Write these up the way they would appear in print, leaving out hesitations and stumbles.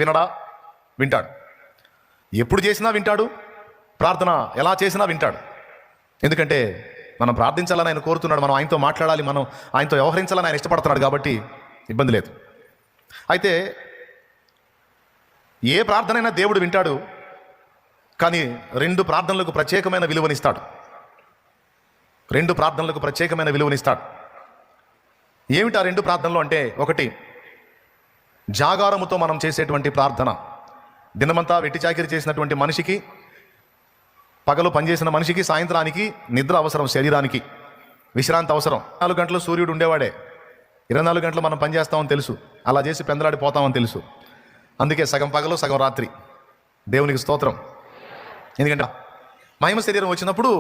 వినడా? వింటాడు. ఎప్పుడు చేసినా వింటాడు. ప్రార్థన ఎలా చేసినా వింటాడు. ఎందుకంటే మనం ప్రార్థించాలని ఆయన కోరుతున్నాడు, మనం ఆయనతో మాట్లాడాలి, మనం ఆయనతో వ్యవహరించాలని ఆయన ఇష్టపడుతున్నాడు కాబట్టి ఇబ్బంది లేదు. అయితే ఏ ప్రార్థనైనా దేవుడు వింటాడు, కానీ రెండు ప్రార్థనలకు ప్రత్యేకమైన విలువనిస్తాడు. రెండు ప్రార్థనలకు ప్రత్యేకమైన విలువనిస్తాడు. ఏమిటి ఆ రెండు ప్రార్థనలు అంటే, ఒకటి జాగారముతో మనం చేసేటువంటి ప్రార్థన. దినమంతా వెట్టి చాకిరి చేసినటువంటి మనిషికి, పగలు పనిచేసిన మనిషికి సాయంత్రానికి నిద్ర అవసరం, శరీరానికి విశ్రాంతి అవసరం. 4 గంటలు సూర్యుడు ఉండేవాడే, 24 గంటలు మనం పనిచేస్తామని తెలుసు, అలా చేసి పెందలాడిపోతామని తెలుసు. అందుకే సగం పగలు సగం రాత్రి. దేవునికి స్తోత్రం. ఎందుకంటే మహిమ శరీరం వచ్చినప్పుడు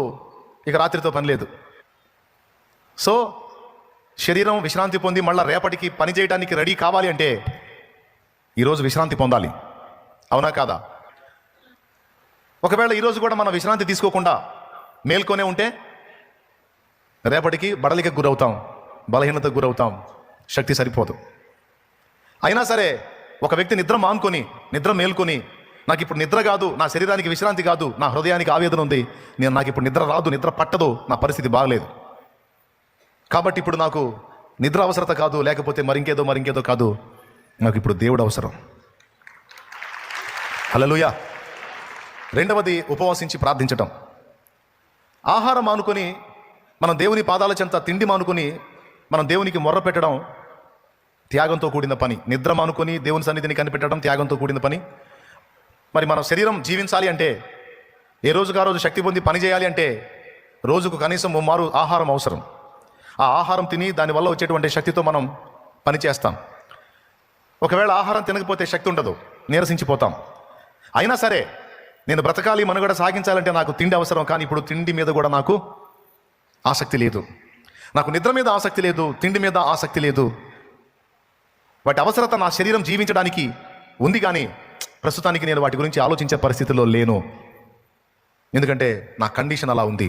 ఇక రాత్రితో పని లేదు. సో శరీరం విశ్రాంతి పొంది మళ్ళీ రేపటికి పని చేయడానికి రెడీ కావాలి అంటే ఈరోజు విశ్రాంతి పొందాలి. అవునా కాదా? ఒకవేళ ఈరోజు కూడా మనం విశ్రాంతి తీసుకోకుండా మేల్కొనే ఉంటే రేపటికి బడలికి గురవుతాం, బలహీనతకు గురవుతాం, శక్తి సరిపోదు. అయినా సరే ఒక వ్యక్తి నిద్ర మేల్కొని నాకు ఇప్పుడు నిద్ర కాదు, నా శరీరానికి విశ్రాంతి కాదు, నా హృదయానికి ఆవేదన ఉంది, నాకు ఇప్పుడు నిద్ర రాదు, నిద్ర పట్టదు, నా పరిస్థితి బాగలేదు, కాబట్టి ఇప్పుడు నాకు నిద్ర అవసరత కాదు, లేకపోతే మరింకేదో కాదు, నాకు ఇప్పుడు దేవుడు అవసరం. హల్లెలూయా. రెండవది ఉపవాసించి ప్రార్థించటం. ఆహారం మానుకొని మనం దేవుని పాదాల చెంత, తిండి మానుకొని మనం దేవునికి మొర్ర పెట్టడం త్యాగంతో కూడిన పని. నిద్ర మానుకొని దేవుని సన్నిధిని కనిపెట్టడం త్యాగంతో కూడిన పని. మరి మన శరీరం జీవించాలి అంటే, ఏ రోజుకు ఆ రోజు శక్తి పొంది పని చేయాలి అంటే రోజుకు కనీసం 3 మారు ఆహారం అవసరం. ఆ ఆహారం తిని దానివల్ల వచ్చేటువంటి శక్తితో మనం పని చేస్తాం. ఒకవేళ ఆహారం తినకపోతే శక్తి ఉండదు, నీరసించిపోతాం. అయినా సరే నేను బ్రతకాలి, మనుగడ సాగించాలంటే నాకు తిండి అవసరం. కానీ ఇప్పుడు తిండి మీద కూడా నాకు ఆసక్తి లేదు, నాకు నిద్ర మీద ఆసక్తి లేదు, తిండి మీద ఆసక్తి లేదు. వాటి అవసరత నా శరీరం జీవించడానికి ఉంది, కానీ ప్రస్తుతానికి నేను వాటి గురించి ఆలోచించే పరిస్థితిలో లేను. ఎందుకంటే నా కండిషన్ అలా ఉంది,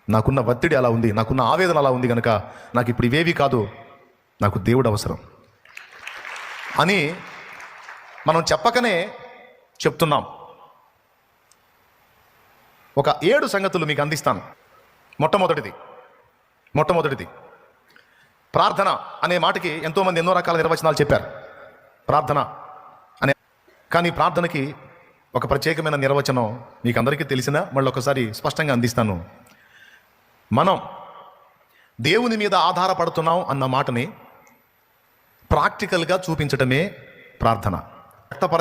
నాకున్న ఒత్తిడి అలా ఉంది, నాకున్న ఆవేదన అలా ఉంది. కనుక నాకు ఇప్పుడు ఇవేవి కాదు, నాకు దేవుడు అవసరం అని మనం చెప్పకనే చెప్తున్నాం. ఒక 7 సంగతులు మీకు అందిస్తాను. మొట్టమొదటిది ప్రార్థన అనే మాటకి ఎంతోమంది ఎన్నో రకాల నిర్వచనాలు చెప్పారు. ప్రార్థన అనే, కానీ ప్రార్థనకి ఒక ప్రత్యేకమైన నిర్వచనం మీకు అందరికీ తెలిసిన, మళ్ళీ ఒకసారి స్పష్టంగా అందిస్తాను. మనం దేవుని మీద ఆధారపడుతున్నాం అన్న మాటని ప్రాక్టికల్గా చూపించటమే ప్రార్థన.